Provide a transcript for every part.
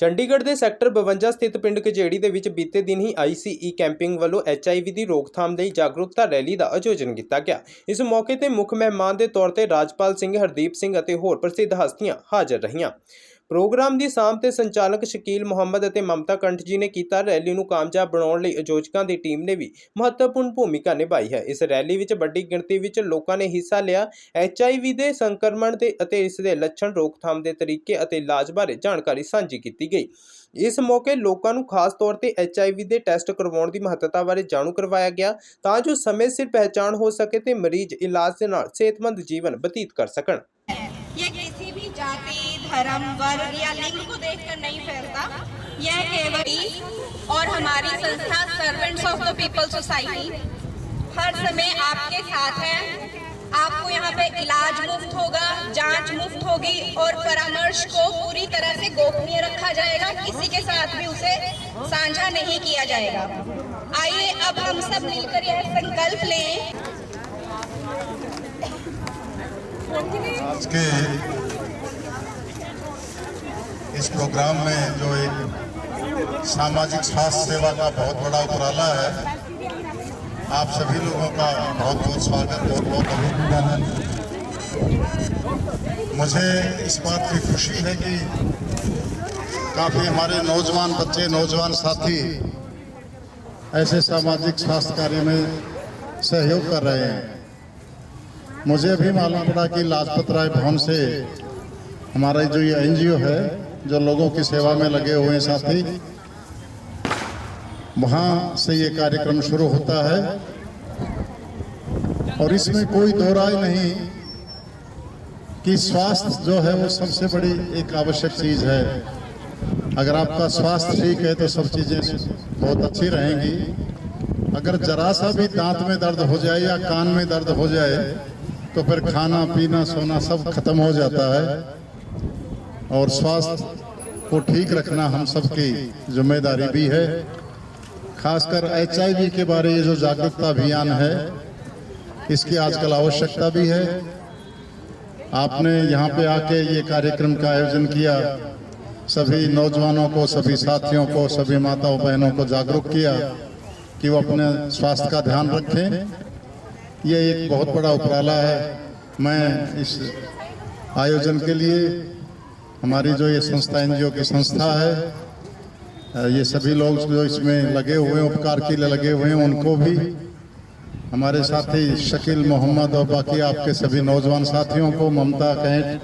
ਚੰਡੀਗੜ੍ਹ ਦੇ ਸੈਕਟਰ 52 ਸਥਿਤ ਪਿੰਡ ਕਜੇੜੀ ਦੇ ਵਿੱਚ ਬੀਤੇ ਦਿਨ ਹੀ ICE ਕੈਂਪਿੰਗ ਵੱਲੋਂ HIV ਦੀ ਰੋਕਥਾਮ ਲਈ ਜਾਗਰੂਕਤਾ ਰੈਲੀ ਦਾ ਆਯੋਜਨ ਕੀਤਾ ਗਿਆ। ਇਸ ਮੌਕੇ ਤੇ ਮੁੱਖ ਮਹਿਮਾਨ ਦੇ ਤੌਰ ਤੇ ਰਾਜਪਾਲ ਸਿੰਘ, ਹਰਦੀਪ ਸਿੰਘ ਅਤੇ ਹੋਰ ਪ੍ਰਸਿੱਧ ਹਸਤੀਆਂ ਹਾਜ਼ਰ ਰਹੀਆਂ। प्रोग्राम की साम ते संचालक शकील मुहम्मद और ममता कंठ जी ने किया। रैली को कामयाब बनाने लई आयोजकों की टीम ने भी महत्वपूर्ण भूमिका निभाई है। इस रैली में बड़ी गिणती में लोगों ने हिस्सा लिया। HIV के संक्रमण के इसके लक्षण, रोकथाम के तरीके और इलाज बारे जानकारी साझी की गई। इस मौके लोगों को खास तौर पर HIV के टैसट करवाने की महत्ता बारे जाणू करवाया गया, तां जो समय सिर पहचान हो सके तो मरीज इलाज के नाल सेहतमंद जीवन बतीत कर सकन। ये किसी भी जाति, धर्म, वर्ग या लिंग को देखकर नहीं फैलता। यह केवल और हमारी संस्था servants of the people society हर समय आपके साथ है। आपको यहाँ पे इलाज मुफ्त होगा, जांच मुफ्त होगी और परामर्श को पूरी तरह से गोपनीय रखा जाएगा। किसी के साथ भी उसे साझा नहीं किया जाएगा। आइए अब हम सब मिलकर यह संकल्प लें। आज के इस प्रोग्राम में जो एक सामाजिक स्वास्थ्य सेवा का बहुत बड़ा उपराला है, आप सभी लोगों का बहुत बहुत स्वागत, बहुत बहुत अभिनंदन। मुझे इस बात की खुशी है कि काफ़ी हमारे नौजवान बच्चे, नौजवान साथी ऐसे सामाजिक स्वास्थ्य कार्य में सहयोग कर रहे हैं। मुझे भी मालूम पड़ा कि लाजपत राय भवन से हमारा जो ये NGO है, जो लोगों की सेवा में लगे हुए साथी, वहाँ से ये कार्यक्रम शुरू होता है और इसमें कोई दो राय नहीं कि स्वास्थ्य जो है वो सबसे बड़ी एक आवश्यक चीज़ है। अगर आपका स्वास्थ्य ठीक है तो सब चीज़ें बहुत अच्छी रहेंगी। अगर जरा सा भी दांत में दर्द हो जाए या कान में दर्द हो जाए तो फिर खाना पीना सोना सब खत्म हो जाता है। और स्वास्थ्य को ठीक रखना हम सबकी जिम्मेदारी भी है। खासकर HIV के बारे ये जो जागरूकता अभियान है, इसकी आजकल आवश्यकता भी है। आपने यहाँ पे आके ये कार्यक्रम का आयोजन किया, सभी नौजवानों को, सभी साथियों को, सभी माताओं बहनों को जागरूक किया कि वो अपने स्वास्थ्य का ध्यान रखें। ये एक बहुत बड़ा उपराला है। मैं इस आयोजन के लिए हमारी जो ये संस्था NGO की संस्था है, ये सभी लोग जो इसमें लगे हुए हैं, उपकार के लिए लगे हुए हैं, उनको भी, हमारे साथी शकील मोहम्मद और बाकी आपके सभी नौजवान साथियों को, ममता कंठ,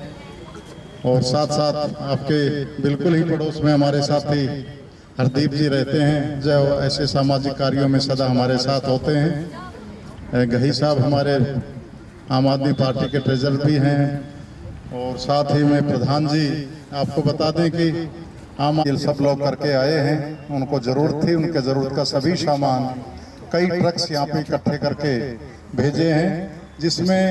और साथ साथ आपके बिल्कुल ही पड़ोस में हमारे साथी हरदीप जी रहते हैं, जो ऐसे सामाजिक कार्यों में सदा हमारे साथ होते हैं। गही साहब हमारे आम आदमी पार्टी के ट्रेजरर भी हैं, और साथ ही में प्रधान जी, आपको बता दें कि आम सब लोग करके आए हैं। उनको ज़रूरत थी, उनके ज़रूरत का सभी सामान कई ट्रक्स यहाँ पे इकट्ठे करके भेजे हैं, जिसमें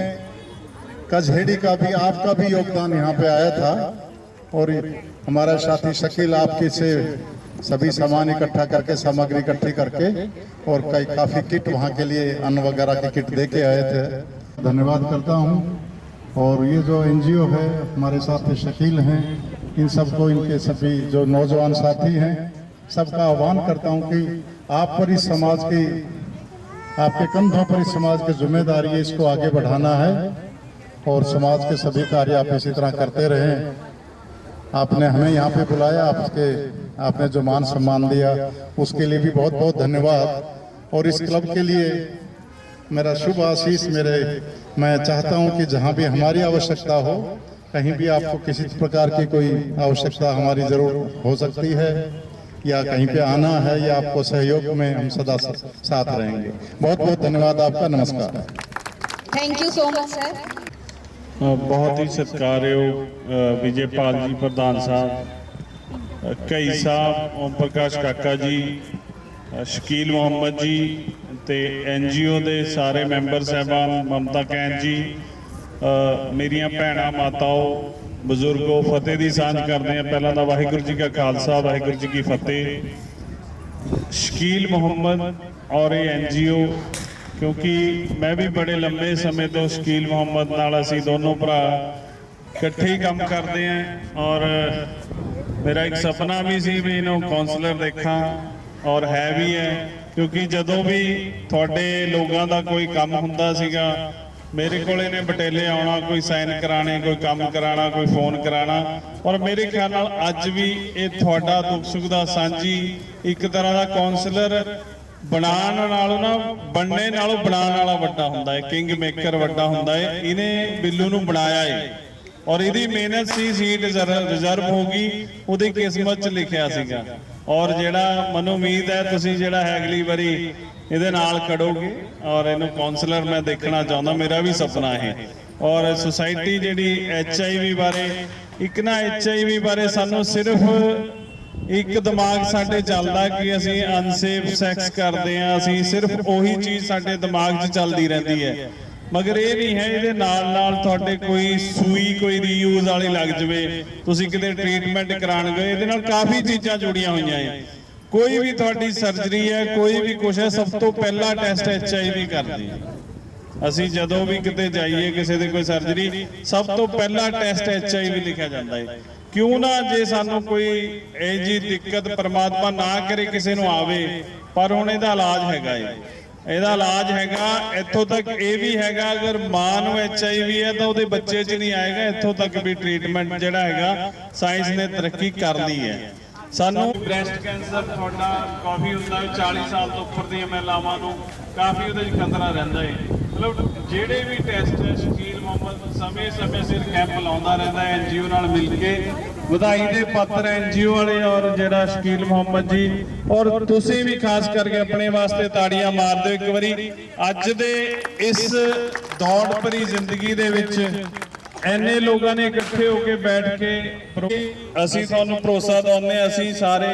कजहेड़ी का भी, आपका भी योगदान यहाँ पे आया था। और हमारा साथी शकील आपके से सभी सामान इकट्ठा करके, सामग्री इकट्ठी करके, और कई काफ़ी किट वहाँ के लिए अन्न वगैरह की किट दे के आए थे। धन्यवाद करता हूँ। और ये जो NGO है, हमारे साथ शकील हैं, इन सबको, इनके सभी जो नौजवान साथी हैं, सबका आह्वान करता हूँ कि आप पर इस समाज की, आपके कंधों पर इस समाज की जिम्मेदारी है, इसको आगे बढ़ाना है और समाज के सभी कार्य आप इसी तरह करते रहें। आपने हमें यहाँ पे बुलाया, आपने जो मान सम्मान दिया उसके लिए भी बहुत बहुत धन्यवाद। और इस क्लब के लिए मेरा शुभ आशीष, मैं चाहता हूँ कि जहाँ भी हमारी आवश्यकता हो, कहीं भी आपको किसी प्रकार की कोई आवश्यकता हमारी ज़रूर हो सकती है, या कहीं पे आना है, या आपको सहयोग में हम सदा साथ रहेंगे। बहुत बहुत धन्यवाद आपका। नमस्कार। Thank you so much sir. बहुत ही सत्कारयोग विजयपाल जी प्रधान साहब, कई साहब, ओम प्रकाश काका जी, शकील मोहम्मद जी ते NGO के सारे मैंबर साहबान, ममता कंठ जी, मेरिया भैन माताओं, बजुर्गो, फतेह की सांझ करते हैं। पहला तो वाहिगुरू जी का खालसा, वाहिगुरू जी की फतेह। शकील मोहम्मद और ये NGO, क्योंकि मैं भी बड़े लंबे समय तो शकील मोहम्मद नाल असीं दोनों भरा इकट्ठे ही काम करते हैं, और मेरा एक सपना भी सी भी इन्हों काउंसलर देखा और है भी है, क्योंकि जदों भी थोड़े लोगों का कोई काम हुंदा सीगा मेरे को ने बटेले आना, कोई साइन कराने, कोई काम कराना, कोई फोन कराना, और मेरे ख्याल नाल अज भी ये थोड़ा दुख सुख का सांझी एक तरह का काउंसलर बनाने नालों ना बनने नालों बनाने वाला वड्डा हुंदा है, किंग मेकर वड्डा हुंदा है। इन्हें बिल्लू नूं बनाया है और इहदी मेहनत सी सीट रिजर्व होगी, उहदी किस्मत च लिखिया सीगा। और जिहड़ा मनु उम्मीद है तुसीं जिहड़ा है अगली बारी ਇਹਦੇ ਨਾਲ ਖੜੋਗੇ और ਇਹਨੂੰ काउंसलर मैं देखना चाहता, मेरा भी सपना है। और सोसाइटी ਜਿਹੜੀ HIV ਬਾਰੇ ਇੱਕ ਨਾ HIV ਬਾਰੇ ਸਾਨੂੰ ਸਿਰਫ ਇੱਕ ਦਿਮਾਗ ਸਾਡੇ ਚੱਲਦਾ ਕਿ ਅਸੀਂ ਅਨਸੇਫ ਸੈਕਸ ਕਰਦੇ ਆ, ਅਸੀਂ ਸਿਰਫ ਉਹੀ ਚੀਜ਼ ਸਾਡੇ ਦਿਮਾਗ 'ਚ ਚੱਲਦੀ ਰਹਿੰਦੀ ਹੈ, ਮਗਰ ਇਹ ਨਹੀਂ ਹੈ ਇਹਦੇ ਨਾਲ ਨਾਲ ਤੁਹਾਡੇ ਕੋਈ ਸੂਈ ਕੋਈ ਰੀਯੂਜ਼ ਵਾਲੀ ਲੱਗ ਜਵੇ, ਤੁਸੀਂ ਕਿਤੇ ਟ੍ਰੀਟਮੈਂਟ ਕਰਾਉਣ ਗਏ, ਇਹਦੇ ਨਾਲ ਕਾਫੀ ਚੀਜ਼ਾਂ ਜੁੜੀਆਂ ਹੋਈਆਂ ਹੈ। कोई भी थोड़ी सर्जरी है, कोई भी कुछ है, सब तो पहला टेस्ट HIV करते हैं। ਅਸੀਂ ਜਦੋਂ ਵੀ ਕਿਤੇ ਜਾਈਏ ਕਿਸੇ ਦੇ ਕੋਈ ਸਰਜਰੀ ਸਭ ਤੋਂ ਪਹਿਲਾ ਟੈਸਟ HIV ਲਿਖਿਆ ਜਾਂਦਾ ਹੈ। ਕਿਉਂ ਨਾ ਜੇ ਸਾਨੂੰ ਕੋਈ ਇਹ ਜੀ ਦਿੱਕਤ ਪਰਮਾਤਮਾ ਨਾ ਕਰੇ ਕਿਸੇ ਨੂੰ ਆਵੇ, ਪਰ ਹੁਣ ਇਹਦਾ ਇਲਾਜ ਹੈਗਾ ਹੈ, ਇਹਦਾ ਇਲਾਜ ਹੈਗਾ। ਇੱਥੋਂ ਤੱਕ ਇਹ ਵੀ ਹੈਗਾ ਅਗਰ ਮਾਂ ਨੂੰ HIV ਹੈ ਤਾਂ ਉਹਦੇ ਬੱਚੇ 'ਚ ਨਹੀਂ ਆਏਗਾ। ਇੱਥੋਂ ਤੱਕ ਵੀ ਟ੍ਰੀਟਮੈਂਟ ਜਿਹੜਾ ਹੈਗਾ ਸਾਇੰਸ ਨੇ ਤਰੱਕੀ ਕਰ ਲਈ ਹੈ। ਸਾਨੂੰ ਬ੍ਰੈਸਟ ਕੈਂਸਰ ਤੁਹਾਡਾ ਕਾਫੀ ਹੁੰਦਾ ਹੈ, 40 ਸਾਲ ਤੋਂ ਉੱਪਰ ਦੀਆਂ ਮਹਿਲਾਵਾਂ ਨੂੰ ਕਾਫੀ ਉਹਦੇ 'ਚ ਖਤਰਾ ਰਹਿੰਦਾ ਹੈ। ਮਤਲਬ ਜਿਹੜੇ ਵੀ ਟੈਸਟ ਹੈ ਸ਼ਕੀਲ ਮੁਹੰਮਦ ਸਮੇਂ ਸਿਰ ਕੈਂਪ ਲਾਉਂਦਾ ਰਹਿੰਦਾ ਹੈ NGO ਨਾਲ ਮਿਲ ਕੇ। ਵਧਾਈ ਦੇ ਪਾਤਰ NGO ਵਾਲੇ ਔਰ ਜਿਹੜਾ ਸ਼ਕੀਲ ਮੁਹੰਮਦ ਜੀ, ਔਰ ਤੁਸੀਂ ਵੀ ਖਾਸ ਕਰਕੇ ਆਪਣੇ ਵਾਸਤੇ ਤਾੜੀਆਂ ਮਾਰ ਦਿਓ ਇੱਕ ਵਾਰੀ। ਅੱਜ ਦੇ ਇਸ ਦੌੜ ਭਰੀ ਜ਼ਿੰਦਗੀ ਦੇ ਵਿੱਚ ਇੰਨੇ ਲੋਕਾਂ ਨੇ ਇਕੱਠੇ ਹੋ ਕੇ ਬੈਠ ਕੇ ਅਸੀਂ ਤੁਹਾਨੂੰ ਭਰੋਸਾ ਦਿਵਾਉਂਦੇ, ਅਸੀਂ ਸਾਰੇ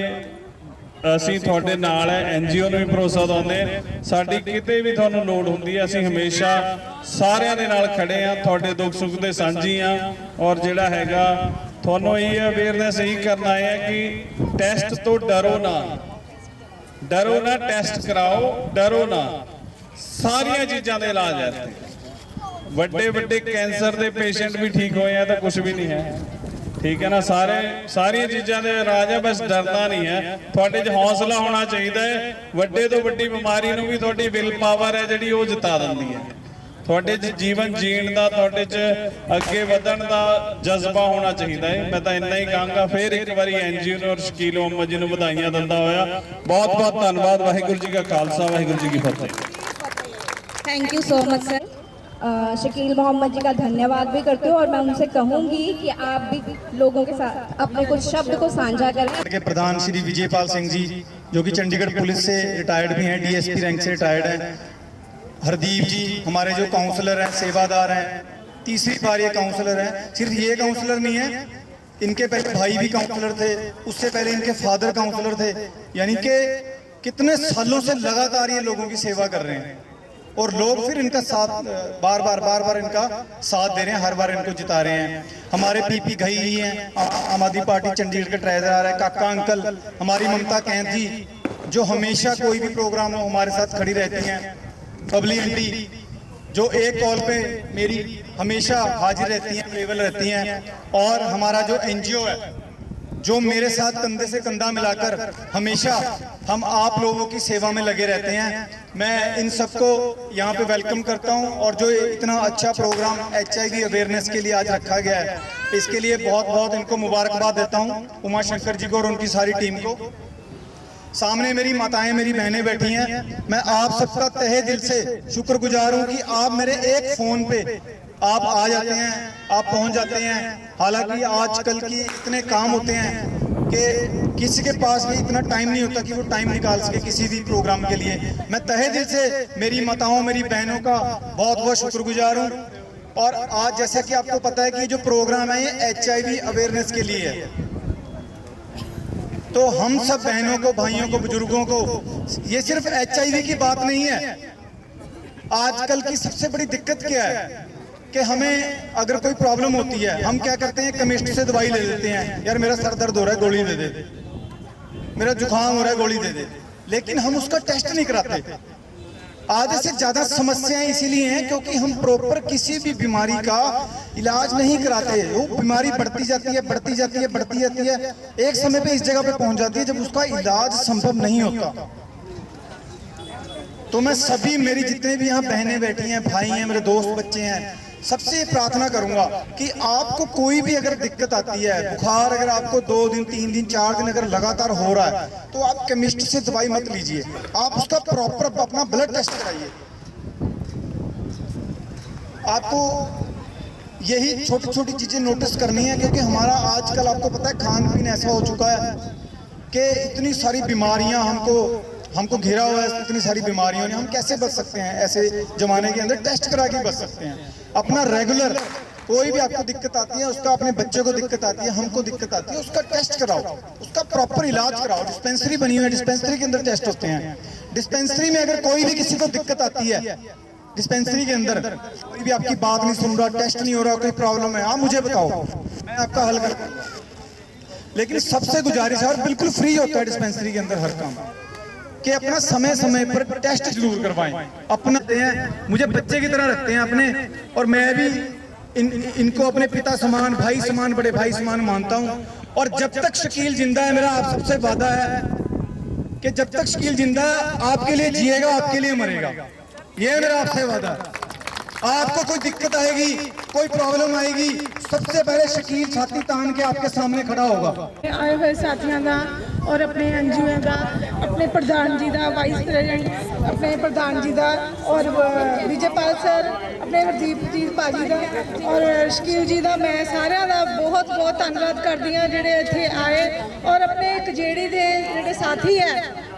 ਅਸੀਂ ਤੁਹਾਡੇ ਨਾਲ ਹੈ। NGO ਨੂੰ ਵੀ ਭਰੋਸਾ ਦਿਵਾਉਂਦੇ, ਸਾਡੀ ਕਿਤੇ ਵੀ ਤੁਹਾਨੂੰ ਲੋੜ ਹੁੰਦੀ ਹੈ ਅਸੀਂ ਹਮੇਸ਼ਾ ਸਾਰਿਆਂ ਦੇ ਨਾਲ ਖੜੇ ਆ, ਤੁਹਾਡੇ ਦੁੱਖ ਸੁੱਖ ਦੇ ਸਾਂਝੀ ਆ। ਔਰ ਜਿਹੜਾ ਹੈਗਾ ਤੁਹਾਨੂੰ ਇਹ ਅਵੇਅਰਨੈਸ ਇਹੀ ਕਰਨਾ ਹੈ ਕਿ ਟੈਸਟ ਤੋਂ ਡਰੋ ਨਾ, ਟੈਸਟ ਕਰਾਓ, ਡਰੋ ਨਾ। ਸਾਰੀਆਂ ਚੀਜ਼ਾਂ ਦਾ ਇਲਾਜ ਹੈ ਇੱਥੇ। ਵੱਡੇ ਵੱਡੇ ਕੈਂਸਰ ਦੇ ਪੇਸ਼ੈਂਟ ਵੀ ਠੀਕ ਹੋਏ ਆ ਤਾਂ ਕੁਝ ਵੀ ਨਹੀਂ ਹੈ, ਠੀਕ ਹੈ ਨਾ। ਸਾਰੀਆਂ ਚੀਜ਼ਾਂ ਦੇ ਇਲਾਜ ਹੈ, ਬਸ ਡਰਨਾ ਨਹੀਂ ਹੈ। ਤੁਹਾਡੇ 'ਚ ਹੌਸਲਾ ਹੋਣਾ ਚਾਹੀਦਾ ਹੈ। ਵੱਡੇ ਤੋਂ ਵੱਡੀ ਬਿਮਾਰੀ ਨੂੰ ਵੀ ਤੁਹਾਡੀ ਵਿਲ ਪਾਵਰ ਹੈ ਜਿਹੜੀ ਉਹ ਜਿਤਾ ਦਿੰਦੀ ਹੈ। ਤੁਹਾਡੇ 'ਚ ਜੀਵਨ ਜੀਣ ਦਾ, ਤੁਹਾਡੇ 'ਚ ਅੱਗੇ ਵਧਣ ਦਾ ਜਜ਼ਬਾ ਹੋਣਾ ਚਾਹੀਦਾ ਹੈ। ਮੈਂ ਤਾਂ ਇੰਨਾ ਹੀ ਕਹਾਂਗਾ। ਫਿਰ ਇੱਕ ਵਾਰੀ NGO ਨੂੰ ਔਰ ਸ਼ਕੀਲ ਮੁਹੰਮਦ ਜੀ ਨੂੰ ਵਧਾਈਆਂ ਦਿੰਦਾ ਹੋਇਆ ਬਹੁਤ ਬਹੁਤ ਧੰਨਵਾਦ। ਵਾਹਿਗੁਰੂ ਜੀ ਕਾ ਖਾਲਸਾ, ਵਾਹਿਗੁਰੂ ਜੀ ਕੀ ਫਤਿਹ। Thank you so much sir. Shakeel Mohammad ji का धन्यवाद भी करती हूँ और मैं उनसे कहूँगी कि आप भी लोगों के साथ अपने कुछ शब्द को साझा करें। के प्रधान श्री विजयपाल सिंह जी जो कि चंडीगढ़ पुलिस से रिटायर्ड भी हैं, DSP रैंक से रिटायर्ड हैं। हरदीप जी हमारे जो काउंसलर हैं, सेवादार हैं, तीसरी बार ये काउंसलर हैं। सिर्फ ये काउंसलर नहीं है, इनके पहले भाई भी काउंसलर थे, उससे पहले इनके फादर काउंसलर थे। यानी कि कितने सालों से लगातार ये लोगों की सेवा कर रहे हैं और लोग फिर इनका साथ बार बार इनका साथ दे रहे हैं, हर बार इनको जिता रहे हैं। हमारे PP घई ही हैं, आम आदमी पार्टी चंडीगढ़ के ट्रेजरर है, काका अंकल, हमारी ममता कैंथ जी जो हमेशा कोई भी प्रोग्राम हो हमारे साथ खड़ी रहती हैं। बबली आंटी जो एक कॉल पे मेरी हमेशा हाजिर रहती हैं, अवेलेबल रहती हैं। और हमारा जो NGO है जो मेरे साथ कंधे से कंधा मिलाकर हमेशा हम आप लोगों की सेवा में लगे रहते हैं। मैं इन सबको यहाँ पे वेलकम करता हूँ। और जो इतना अच्छा प्रोग्राम HIV अवेयरनेस के लिए आज रखा गया है, इसके लिए बहुत बहुत इनको मुबारकबाद देता हूँ, उमा शंकर जी को और उनकी सारी टीम को। सामने मेरी माताएं, मेरी बहनें बैठी हैं। मैं आप सबका तहे दिल से शुक्रगुजार हूँ कि आप मेरे एक फ़ोन पे आप आ जाते हैं, आप पहुंच जाते हैं। हालांकि आजकल की इतने काम होते हैं कि किसी के पास भी इतना टाइम नहीं होता कि वो टाइम निकाल सके किसी भी प्रोग्राम के लिए। मैं तहे दिल से मेरी माताओं, मेरी बहनों का बहुत बहुत शुक्रगुजार हूँ। और आज जैसा कि आपको पता है कि जो प्रोग्राम है ये HIV अवेयरनेस के लिए है, तो हम सब बहनों को, भाइयों को, बुजुर्गों को, ये सिर्फ HIV की बात नहीं है। आजकल की सबसे बड़ी दिक्कत क्या है कि हमें अगर कोई प्रॉब्लम होती है हम क्या करते हैं, केमिस्ट से दवाई ले लेते हैं। यार मेरा सर दर्द हो रहा है, गोली दे दे, मेरा जुकाम हो रहा है, गोली दे दे। लेकिन हम उसका टेस्ट नहीं कराते। आधे से ज़्यादा समस्याएं इसीलिए हैं क्योंकि हम प्रॉपर किसी भी बीमारी का इलाज नहीं कराते। वो बीमारी बढ़ती जाती है, बढ़ती जाती है, बढ़ती जाती है, एक समय पे इस जगह पे पहुंच जाती है जब उसका इलाज संभव नहीं होता। तो मैं सभी, मेरी जितने भी यहाँ बहनें बैठी हैं, भाई हैं, मेरे दोस्त बच्चे हैं, सबसे प्रार्थना करूंगा कि आपको कोई भी अगर दिक्कत आती है, बुखार अगर आपको 2 दिन 3 दिन 4 दिन अगर लगातार हो रहा है, तो आप केमिस्ट से दवाई मत लीजिए, आप उसका प्रॉपर अपना ब्लड टेस्ट कराइए। आपको यही छोटी छोटी चीजें नोटिस करनी है क्योंकि हमारा आजकल आपको पता है खान पीन ऐसा हो चुका है कि इतनी सारी बीमारियां हमको घेरा हुआ है, इतनी सारी बीमारियों ने। हम कैसे बच सकते हैं ऐसे जमाने के अंदर? टेस्ट करा के बच सकते हैं। अपना रेगुलर कोई भी आपको दिक्कत आती है, उसका अपने बच्चे को दिक्कत आती है, हमको दिक्कत आती है, उसका टेस्ट कराओ, उसका प्रॉपर इलाज कराओ। डिस्पेंसरी बनी हुई है, डिस्पेंसरी के अंदर टेस्ट होते हैं। डिस्पेंसरी में अगर कोई भी किसी को दिक्कत आती है, डिस्पेंसरी के अंदर कोई भी आपकी बात नहीं सुन रहा, टेस्ट नहीं हो रहा, कोई प्रॉब्लम है, आप मुझे बताओ, मैं आपका हल कर। लेकिन सबसे गुजारिश है, और बिल्कुल फ्री होता है डिस्पेंसरी के अंदर हर काम, कि अपना समय समय पर टेस्ट जरूर करवाएं। अपना मुझे बच्चे की तरह रखते हैं अपने, और मैं भी इनको अपने पिता समान, भाई समान, बड़े भाई समान मानता हूं। और जब तक शकील जिंदा है, मेरा आप सबसे वादा है कि जब तक शकील जिंदा है, आपके लिए जिएगा, आपके लिए मरेगा। ये मेरा आपसे वादा है। आपको कोई दिक्कत आएगी, कोई प्रॉब्लम आएगी, सबसे पहले शकील छाती तान के आपके सामने खड़ा होगा। आए हुए साथियों का और अपने एनजीओ का, अपने प्रधान जी का, वाइस प्रेसिडेंट अपने प्रधान जी का, और विजयपाल सर, अपने हरदीप जी भाजी का और शकील जी का, मैं सारे का बहुत बहुत धन्यवाद करती हाँ ਜਿਹੜੇ ਇੱਥੇ आए। और अपने कजेड़ी के ਜਿਹੜੇ साथी है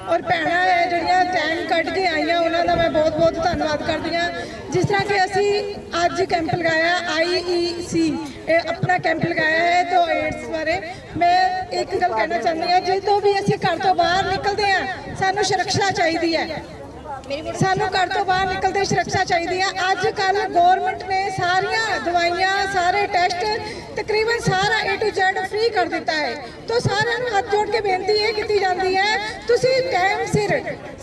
और भैणां है ਜਿਹੜੀਆਂ टाइम ਕੱਢ के आईਆਂ, ਉਹਨਾਂ ਦਾ मैं बहुत बहुत धन्यवाद करती हाँ। जिस तरह कि असी अज कैंप लगाया IEC अपना कैंप लगाया है, तो एड्स बारे मैं एक गल कहना चाहती हाँ, जो भी असी घर तो बाहर निकलते हैं सानू सुरक्षा चाहिए है, सानू घर तो बाहर निकलते सुरक्षा चाहिए है। अजकल गौरमेंट ने सारिया दवाइयां, सारे टेस्ट, तकरीबन सारा A to Z फ्री कर दिता है। तो सारे हाथ जोड़ के बेनती ये की जाती है, तुसी टाइम सिर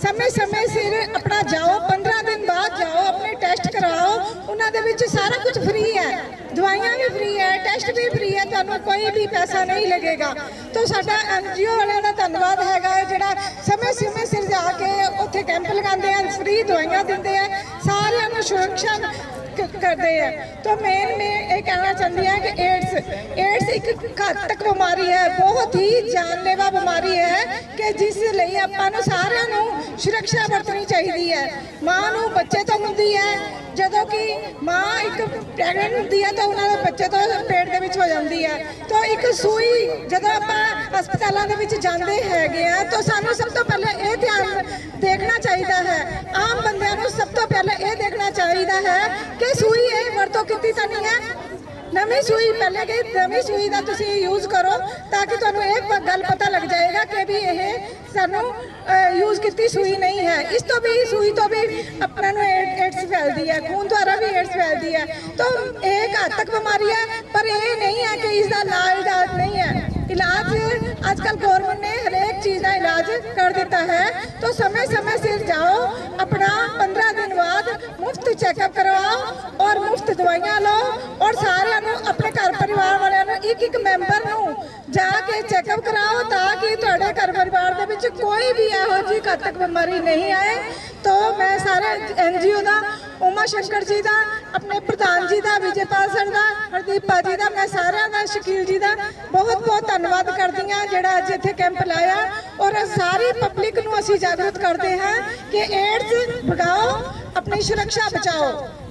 समय समय सिर अपना जाओ, 15 दिन बाद जाओ, अपने टेस्ट कराओ, उन्होंने विच सारा कुछ फ्री है, दवाइयां भी फ्री है, टेस्ट भी फ्री है, तुहानू कोई भी पैसा नहीं लगेगा। तो साडा NGO वालियां दा धन्नवाद हैगा जिहड़ा समय समय सिर जाके उत्थे कैंप लगाते हैं, फ्री दवाइयां दिंदे हैं, सारियां नू सुरक्षा करते हैं। तो मेन में ये कहना चाहती है कि एड्स एक घातक बीमारी है, बहुत ही जानलेवा बीमारी है कि जिस लिए आपां सारिਆਂ ਨੂੰ सुरक्षा बरतनी चाहिए है। माँ नू बच्चे तो होंदी है, ਜਦੋਂ कि माँ एक प्रैगनेंट होंदी है तो उन्होंने बच्चे तो पेट ਦੇ ਵਿੱਚ ਹੋ ਜਾਂਦੀ है। तो एक सूई ਜਦੋਂ ਆਪਾਂ ਹਸਪਤਾਲਾਂ ਦੇ ਵਿੱਚ ਜਾਂਦੇ ਹੈਗੇ ਆ, तो ਸਾਨੂੰ ਸਭ ਤੋਂ ਪਹਿਲਾਂ ਇਹ ਧਿਆਨ देखना चाहिए है, आम बंदिਆਂ ਨੂੰ सब तो पहले ये देखना चाहिए है कि सूई ये वरतों की तो नहीं है, नवी सूई पहले कि नवी सूई का तुम यूज़ करो, ताकि तुहानू एक गल पता लग जाएगा कि भी ये सानू यूज़ की सूई नहीं है। इस तो भी सूई तो भी अपना एड्स फैलती है, खून द्वारा भी एड्स फैलती है। तो एक घातक बीमारी है, पर ये नहीं है कि इसका लाइलाज नहीं है। इलाज आजकल गवर्नमेंट ने हरेक चीज़ का इलाज कर दिता है। तो समय समय सिर जाओ, अपना 15 दिन बाद मुफ्त चैकअप करवाओ और मुफ्त दवाइयां लो, और सारे अपने घर परिवार वालों एक मैंबर जाके चैकअप कराओ, ताकि तुहाडे घर परिवार दे विच कोई भी इहो जी घातक बीमारी नहीं आए। तो मैं सारे NGO का, उमा शंकर जी का, अपने प्रधान जी का, विजयपाल सर का, हरदीप भाजी का, मैं सारे का, शकील जी का बहुत बहुत धन्यवाद करती हाँ जिहड़ा अज इत्थे कैंप लाया। और सारी पब्लिक नूं असीं जागरूक करते हैं कि एड्स भगाओ, अपनी सुरक्षा बचाओ।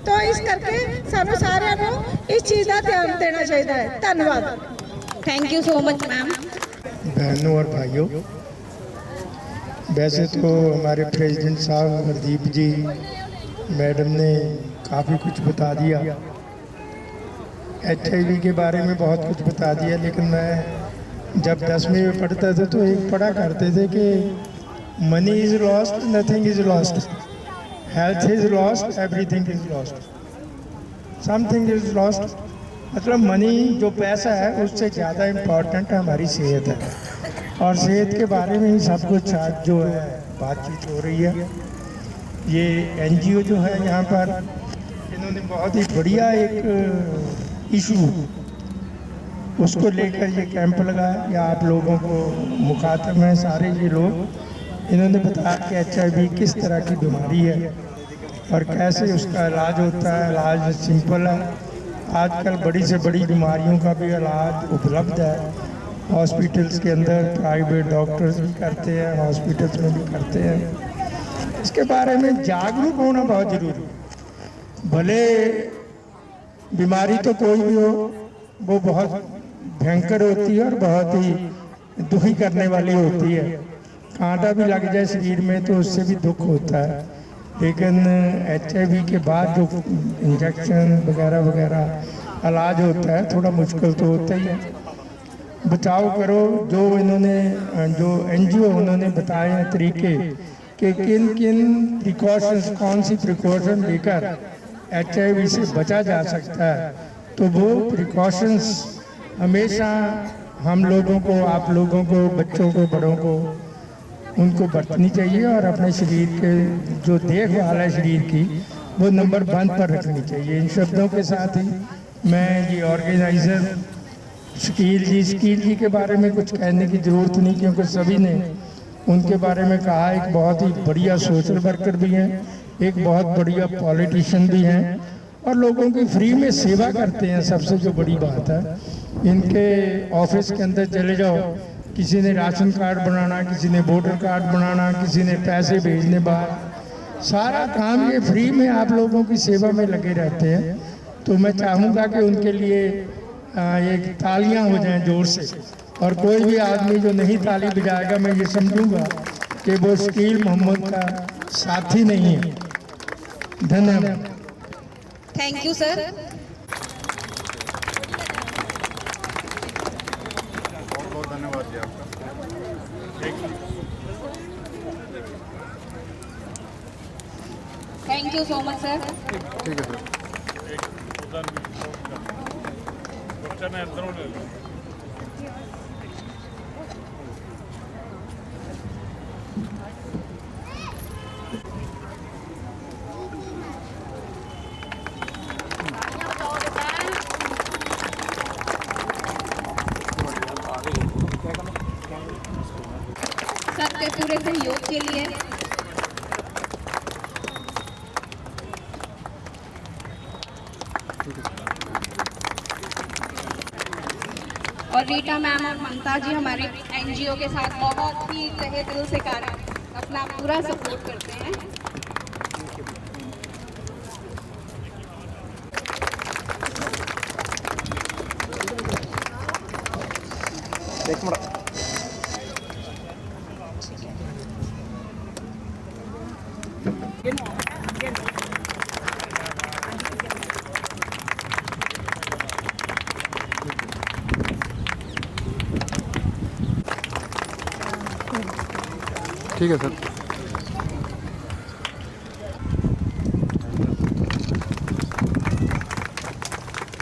तो इस करके सानू सारिਆਂ ਨੂੰ इस चीज़ का ध्यान देना चाहिए है। धन्यवाद। Thank you so much ma'am. बहनों और भाइयों, वैसे तो हमारे प्रेसिडेंट साहब हरदीप जी मैडम ने काफ़ी कुछ बता दिया, HIV के बारे में बहुत कुछ बता दिया। लेकिन मैं जब 10वीं में पढ़ता था तो एक पढ़ा करते थे कि money is lost, nothing is lost, health is lost, everything is lost, something is lost. मतलब मनी जो पैसा है उससे ज़्यादा इम्पोर्टेंट हमारी सेहत है, और सेहत के बारे में ही सब कुछ आज जो है बातचीत हो रही है। ये एनजीओ जो है यहाँ पर, इन्होंने बहुत ही बढ़िया एक इशू उसको लेकर ये कैंप लगाया। या आप लोगों को मुखातिब हैं सारे ये लोग, इन्होंने बताया कि HIV किस तरह की बीमारी है और कैसे उसका इलाज होता है। इलाज सिंपल है, आजकल बड़ी से बड़ी बीमारियों का भी इलाज उपलब्ध है हॉस्पिटल्स के अंदर, प्राइवेट डॉक्टर्स भी करते हैं, हॉस्पिटल्स में भी करते हैं। इसके बारे में जागरूक होना बहुत ज़रूरी है। भले बीमारी तो कोई भी हो, वो बहुत भयंकर होती है और बहुत ही दुखी करने वाली होती है। कांटा भी लग जाए शरीर में तो उससे भी दुख होता है, लेकिन HIV के बाद जो इंजेक्शन वगैरह वगैरह इलाज होता है थोड़ा मुश्किल तो होता ही है। बचाव करो, जो इन्होंने जो NGO उन्होंने बताए हैं तरीके कि किन किन प्रिकॉशंस, कौन सी प्रिकॉशन लेकर HIV से बचा जा सकता है, तो वो प्रिकॉशंस हमेशा हम लोगों को, आप लोगों को, बच्चों को, बड़ों को उनको बरतनी चाहिए और अपने शरीर के जो देखभाल है शरीर की वो नंबर 1 पर रखनी चाहिए। इन शब्दों के साथ ही मैं ये ऑर्गेनाइज़र शकील जी के बारे में कुछ कहने की ज़रूरत नहीं, क्योंकि सभी ने उनके बारे में कहा। एक बहुत ही बढ़िया सोशल वर्कर भी हैं, एक बहुत बढ़िया पॉलिटिशियन भी हैं और लोगों की फ्री में सेवा करते हैं। सबसे जो बड़ी बात है, इनके ऑफिस के अंदर चले जाओ, किसी ने राशन कार्ड बनाना, किसी ने वोटर कार्ड बनाना, किसी ने पैसे भेजने बाहर, सारा काम ये फ्री में आप लोगों की सेवा में लगे रहते हैं। तो मैं चाहूँगा कि उनके लिए एक तालियां हो जाएं जोर से, और कोई भी आदमी जो नहीं ताली बजाएगा मैं ये समझूंगा कि वो शकील मोहम्मद का साथी नहीं है। धन्यवाद। Thank you sir. बहुत धन्यवाद जी आपका। Thank you so much sir. ठीक है सर। सबके पूरे सहयोग के लिए और रीटा मैम और ममता जी हमारे NGO के साथ बहुत ही तहे दिल से कार्य अपना पूरा सपोर्ट करते हैं। ठीक है सर।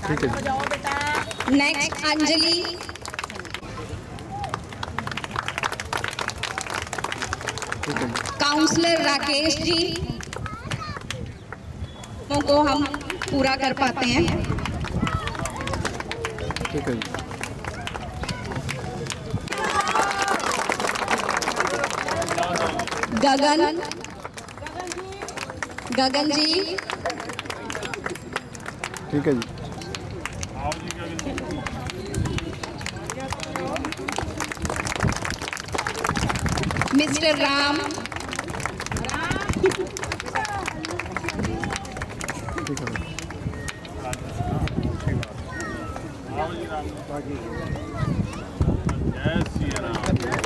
ठीक है जी। नेक्स्ट अंजलि। काउंसलर राकेश जी को हम पूरा कर पाते हैं। ठीक है जी। गगन जी। ठीक है जी। मिस्टर राम। ठीक है।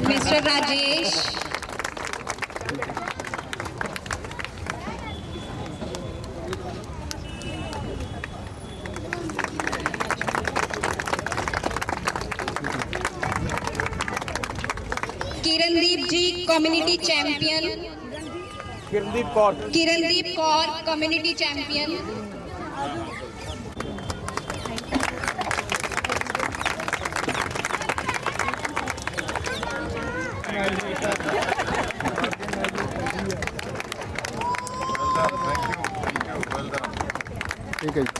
Mister Rajesh. Kirandeep ji community champion. Kirandeep Kaur community champion. ठीक है जी।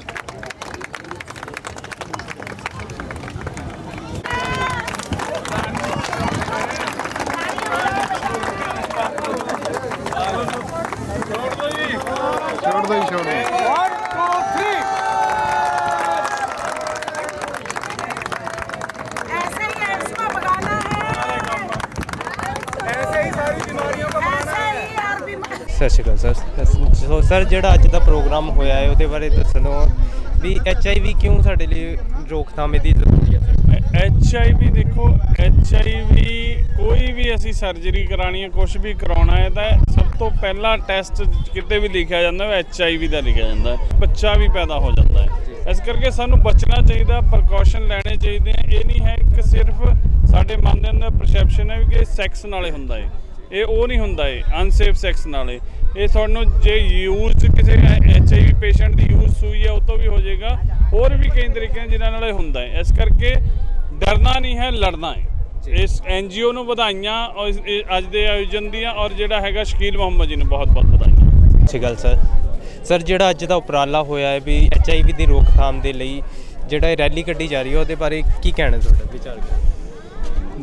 छोड़ दो ही छोड़ दो। ऐसे ही एड्स को भगाना है, ऐसे ही सारी बीमारियों को भगाना है। ਸਤਿ ਸ਼੍ਰੀ ਅਕਾਲ ਸਰ। ਸੋ ਸਰ ਜਿਹੜਾ ਅੱਜ ਦਾ ਪ੍ਰੋਗਰਾਮ ਹੋਇਆ ਹੈ ਉਹਦੇ ਬਾਰੇ ਦੱਸ ਦਿਓ ਵੀ HIV ਕਿਉਂ ਸਾਡੇ ਲਈ ਰੋਕਥਾਮ ਇਹਦੀ ਜ਼ਰੂਰੀ ਹੈ ਸਰ। HIV ਦੇਖੋ, HIV ਕੋਈ ਵੀ ਅਸੀਂ ਸਰਜਰੀ ਕਰਾਣੀ ਹੈ, ਕੁਝ ਵੀ ਕਰਾਉਣਾ ਹੈ ਤਾਂ ਸਭ ਤੋਂ ਪਹਿਲਾ ਟੈਸਟ ਕਿਤੇ ਵੀ ਲਿਖਿਆ ਜਾਂਦਾ ਹੈ HIV ਦਾ ਲਿਖਿਆ ਜਾਂਦਾ ਹੈ, ਬੱਚਾ ਵੀ ਪੈਦਾ ਹੋ ਜਾਂਦਾ ਹੈ। ਇਸ ਕਰਕੇ ਸਾਨੂੰ ਬਚਣਾ ਚਾਹੀਦਾ, ਪ੍ਰੀਕਾਸ਼ਨ ਲੈਣੇ ਚਾਹੀਦੇ ਆ। ਇਹ ਨਹੀਂ ਹੈ ਕਿ ਸਿਰਫ ਸਾਡੇ ਮਨ ਦੇ ਅੰਦਰ ਪਰਸੈਪਸ਼ਨ ਹੈ ਕਿ ਸੈਕਸ ਨਾਲੇ ਹੁੰਦਾ ਹੈ, ਇਹ ਉਹ ਨਹੀਂ ਹੁੰਦਾ ਹੈ ਅਨਸੇਫ ਸੈਕਸ ਨਾਲੇ। ਇਹ ਤੁਹਾਨੂੰ ਜੇ ਯੂਜ਼ ਕਿਸੇ HIV ਪੇਸ਼ੈਂਟ ਦੀ ਯੂਜ਼ ਸੂਈ ਹੈ ਉਹ ਤੋਂ ਵੀ ਹੋ ਜਾਏਗਾ, ਹੋਰ ਵੀ ਕਈ ਤਰੀਕੇ ਜਿਨ੍ਹਾਂ ਨਾਲ ਇਹ ਹੁੰਦਾ ਹੈ। ਇਸ ਕਰਕੇ ਡਰਨਾ ਨਹੀਂ ਹੈ, ਲੜਨਾ ਹੈ। ਇਸ NGO ਨੂੰ ਵਧਾਈਆਂ ਔਰ ਅੱਜ ਦੇ ਆਯੋਜਨ ਦੀਆਂ, ਔਰ ਜਿਹੜਾ ਹੈਗਾ ਸ਼ਕੀਲ ਮੁਹੰਮਦ ਜੀ ਨੂੰ ਬਹੁਤ ਬਹੁਤ ਵਧਾਈਆਂ। ਅੱਛੀ ਗੱਲ ਸਰ। ਸਰ ਜਿਹੜਾ ਅੱਜ ਦਾ ਉਪਰਾਲਾ ਹੋਇਆ ਹੈ ਵੀ HIV ਦੀ ਰੋਕਥਾਮ ਦੇ ਲਈ ਜਿਹੜਾ ਇਹ ਰੈਲੀ ਕੱਢੀ ਜਾ ਰਹੀ ਹੈ ਉਹਦੇ ਬਾਰੇ ਕੀ ਕਹਿਣਾ ਤੁਹਾਡਾ ਵਿਚਾਰ?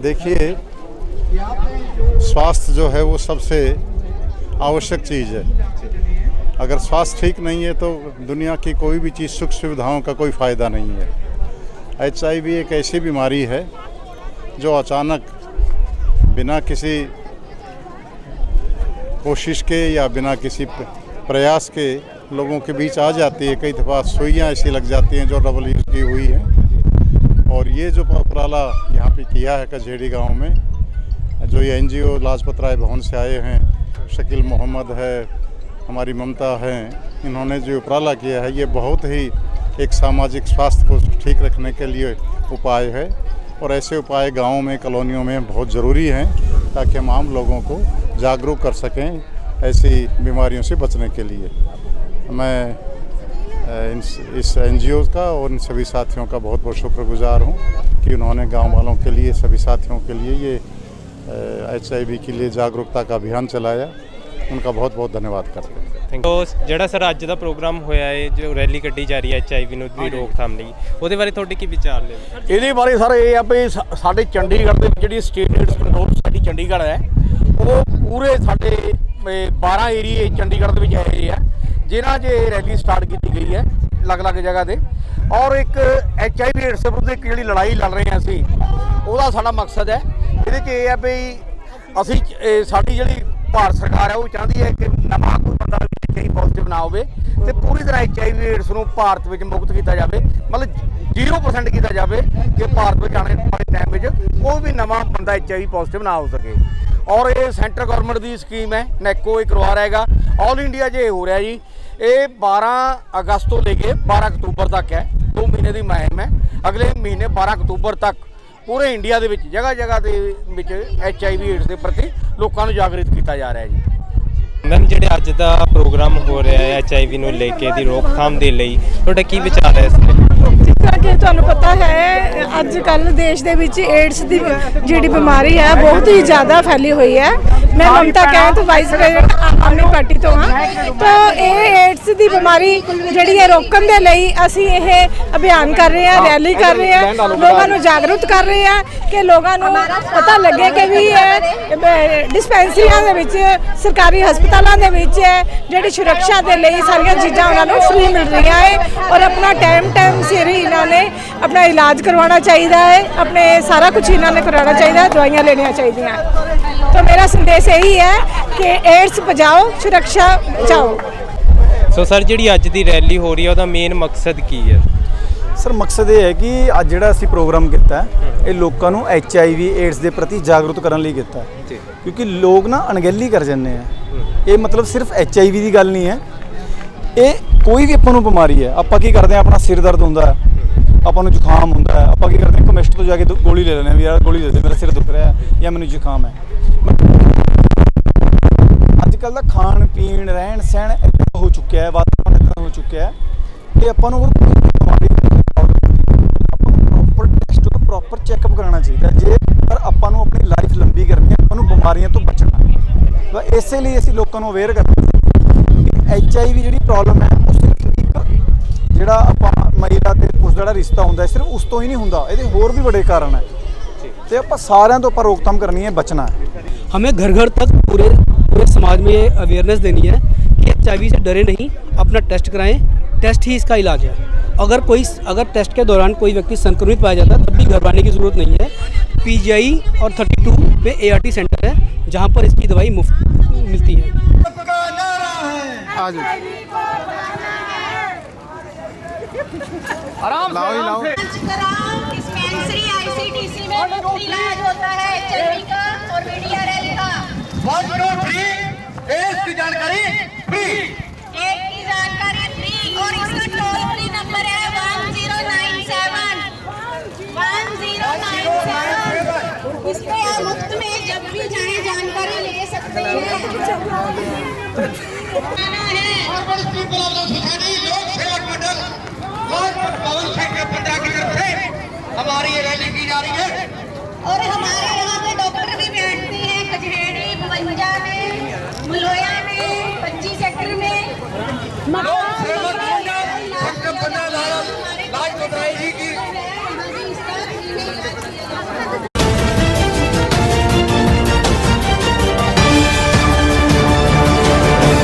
देखिए, स्वास्थ्य जो है वो सबसे आवश्यक चीज़ है। अगर स्वास्थ्य ठीक नहीं है तो दुनिया की कोई भी चीज़, सुख सुविधाओं का कोई फ़ायदा नहीं है। HIV एक ऐसी बीमारी है जो अचानक बिना किसी कोशिश के या बिना किसी प्रयास के लोगों के बीच आ जाती है। कई दफ़ा सुइयाँ ऐसी लग जाती हैं जो डबल यूज़ की हुई हैं। और ये जो उपराला यहाँ पे किया है कझेड़ी गांव में, जो ये NGO लाजपत राय भवन से आए हैं, शकील मोहम्मद है, हमारी ममता हैं, इन्होंने जो उपराला किया है ये बहुत ही एक सामाजिक स्वास्थ्य को ठीक रखने के लिए उपाय है। और ऐसे उपाय गाँव में, कॉलोनियों में बहुत ज़रूरी हैं ताकि हम आम लोगों को जागरूक कर सकें ऐसी बीमारियों से बचने के लिए। मैं इस NGO का और इन सभी साथियों का बहुत बहुत शुक्रगुजार हूँ कि उन्होंने गांव वालों के लिए, सभी साथियों के लिए ये HIV के लिए जागरूकता का अभियान चलाया। उनका बहुत बहुत धन्यवाद करते हैं। तो ਜਿਹੜਾ ਸਰ ਅੱਜ ਦਾ ਪ੍ਰੋਗਰਾਮ ਹੋਇਆ ਹੈ ਜੋ ਰੈਲੀ ਕੱਢੀ ਜਾ ਰਹੀ ਹੈ HIV ਨੂੰ ਦੀ ਰੋਕਥਾਮ ਲਈ, ਉਹਦੇ ਬਾਰੇ ਤੁਹਾਡੇ ਕੀ ਵਿਚਾਰ ਨੇ? ਇਹਦੇ ਬਾਰੇ ਸਰ ਇਹ ਆ ਵੀ ਸਾਡੇ ਚੰਡੀਗੜ੍ਹ ਦੇ ਵਿੱਚ ਜਿਹੜੀ state AIDS control society Chandigarh ਹੈ, ਉਹ ਪੂਰੇ ਸਾਡੇ 12 ਏਰੀਏ ਚੰਡੀਗੜ੍ਹ ਦੇ ਵਿੱਚ ਆਏ ਆ ਜਿਨ੍ਹਾਂ 'ਚ ਇਹ ਰੈਲੀ ਸਟਾਰਟ ਕੀਤੀ ਗਈ ਹੈ ਅਲੱਗ-ਅਲੱਗ ਜਗ੍ਹਾ 'ਤੇ। ਔਰ ਇੱਕ HIV ਏਡਸ ਵਿਰੁੱਧ ਇੱਕ ਜਿਹੜੀ ਲੜਾਈ ਲੜ ਰਹੇ ਹਾਂ ਅਸੀਂ, ਉਹਦਾ ਸਾਡਾ ਮਕਸਦ ਹੈ। ਇਹਦੇ 'ਚ ਇਹ ਹੈ ਵੀ ਅਸੀਂ ਸਾਡੀ ਜਿਹੜੀ ਭਾਰਤ ਸਰਕਾਰ ਹੈ ਉਹ ਚਾਹੁੰਦੀ ਹੈ ਕਿ ਨਵਾਂ ਕੋਈ ਬੰਦਾ HIV ਪੋਜ਼ਿਟਿਵ ਨਾ ਹੋਵੇ ਤੇ ਪੂਰੀ ਤਰ੍ਹਾਂ HIV ਏਡਸ ਨੂੰ ਭਾਰਤ ਵਿੱਚ ਮੁਕਤ ਕੀਤਾ ਜਾਵੇ, ਮਤਲਬ 0% ਕੀਤਾ ਜਾਵੇ ਕਿ ਭਾਰਤ ਵਿੱਚ ਆਉਣ ਵਾਲੇ ਟਾਈਮ ਵਿੱਚ ਕੋਈ ਵੀ ਨਵਾਂ ਬੰਦਾ HIV ਪੋਜ਼ਿਟਿਵ ਨਾ ਹੋ ਸਕੇ। ਔਰ ਇਹ ਸੈਂਟਰ ਗਵਰਨਮੈਂਟ ਦੀ ਸਕੀਮ ਹੈ, ਨੈਕੋ ਇਹ ਕਰਵਾ ਰਿਹਾ ਹੈਗਾ। ਆਲ ਇੰਡੀਆ 'ਚ ਇਹ ਹੋ ਰਿਹਾ ਜੀ। ਇਹ 12 ਅਗਸਤ ਤੋਂ ਲੈ ਕੇ 12 ਅਕਤੂਬਰ ਤੱਕ ਹੈ, 2 ਮਹੀਨੇ ਦੀ ਮੁਹਿੰਮ ਹੈ। ਅਗਲੇ ਮਹੀਨੇ 12 ਅਕਤੂਬਰ ਤੱਕ ਪੂਰੇ ਇੰਡੀਆ ਦੇ ਵਿੱਚ ਜਗ੍ਹਾ ਜਗ੍ਹਾ ਦੇ ਵਿੱਚ HIV ਏਡਸ ਦੇ ਪ੍ਰਤੀ ਲੋਕਾਂ ਨੂੰ ਜਾਗਰਿਤ ਕੀਤਾ ਜਾ ਰਿਹਾ ਜੀ। ਮੈਮ ਜਿਹੜੇ ਅੱਜ ਦਾ ਪ੍ਰੋਗਰਾਮ ਹੋ ਰਿਹਾ ਹੈ HIV ਨੂੰ ਲੈ ਕੇ ਦੀ ਰੋਕਥਾਮ ਦੇ ਲਈ ਤੁਹਾਡਾ ਕੀ ਵਿਚਾਰ ਹੈ ਇਸ ਤੇ? ਜਿਸ ਤਰ੍ਹਾਂ ਕਿ ਤੁਹਾਨੂੰ ਪਤਾ ਹੈ ਅੱਜ ਕੱਲ੍ਹ ਦੇਸ਼ ਦੇ ਵਿੱਚ ਏਡਸ ਦੀ ਜਿਹੜੀ ਬਿਮਾਰੀ ਹੈ ਬਹੁਤ ਹੀ ਜ਼ਿਆਦਾ ਫੈਲੀ ਹੋਈ ਹੈ। मैं ममता कैंथ वाइस प्रेसिडेंट आम आदमी पार्टी तो हाँ। तो ये एड्स की बीमारी जी रोकने के लिए असी ये अभियान कर रहे हैं, रैली कर रहे हैं, लोगों को जागरूक कर रहे हैं कि लोगों को पता लगे कि भी डिस्पेंसरियों के सरकारी हस्पतालों के जी सुरक्षा के लिए सारिया चीज़ां उन्होंने फ्री मिल रही है और अपना टाइम सिर ही इन्होंने अपना इलाज करवाना चाहिए है, अपने सारा कुछ इन्होंने कराना चाहिए, दवाइयाँ लेनिया चाहिए। तो मेरा संदेश यही है कि एड्स बचाओ, सुरक्षा बचाओ। सो सर जी अज की रैली हो रही है उसका मेन मकसद की है? सर मकसद ये है कि अज जिहड़ा असीं प्रोग्राम किया ये लोगों को HIV एड्स के प्रति जागरूक करने लिए किया, क्योंकि लोग ना अणगहली कर जाते हैं। ये मतलब सिर्फ HIV की गल नहीं है, ये कोई भी आपां नूं बीमारी है। आपां की करते हैं, अपना सिर दर्द होंदा है, आपां नूं जुकाम होंदा है, आपां की करते हैं कमिस्ट तो जाके गोली ले लेने, यार गोली दे दे मेरा सिर दुख रहा है या मैनूं जुकाम है। अजकल का खाण पीण रहन सहन इतना हो चुका है, वातावरण इतना हो चुका है कि आपां नूं बीमारी प्रॉपर टेस्ट प्रॉपर चैकअप कराना चाहिए जे पर आपां नूं अपनी लाइफ लंबी करनी है, आपां नूं बीमारियों तो बचना है। तो इसलिए असीं लोकां नूं अवेयर करना कि HIV जिहड़ी प्रॉब्लम है उस एक ਜਿਹੜਾ ਆਪਾਂ ਮਹਿਲਾ ਤੇ ਪੁਰਸ਼ ਦਾ ਜਿਹੜਾ ਰਿਸ਼ਤਾ ਹੁੰਦਾ ਸਿਰਫ ਉਸ ਤੋਂ ਹੀ ਨਹੀਂ ਹੁੰਦਾ, ਇਹਦੇ ਹੋਰ ਵੀ ਬੜੇ ਕਾਰਨ ਹੈ ਤੇ ਆਪਾਂ ਸਾਰਿਆਂ ਤੋਂ ਆਪਾਂ ਰੋਕਥਾਮ ਕਰਨੀ ਹੈ, बचना है। हमें घर घर तक पूरे समाज में ये अवेयरनेस देनी है कि HIV से डरे नहीं, अपना टेस्ट कराएं, टेस्ट ही इसका इलाज है। अगर टेस्ट के दौरान कोई व्यक्ति संक्रमित पाया जाता है तब भी घबराने की ज़रूरत नहीं है। PGI और 32 में ART सेंटर है जहाँ पर इसकी दवाई मुफ्त मिलती है। डिस्पेंसरी ICTC में मुफ्त इलाज होता है HIV का और VDRL का। 1 2 3 इसकी जानकारी फ्री, एक की जानकारी फ्री और इसका टोल फ्री नंबर है 1097 इस पे आप मुफ्त में जब भी चाहे जानकारी ले सकते हैं। हमारी ये रैली की जा रही है और हमारे यहाँ पे डॉक्टर भी बैठते हैं कचहरी, बवंजा में, मलोया में, 25 सेक्टर में।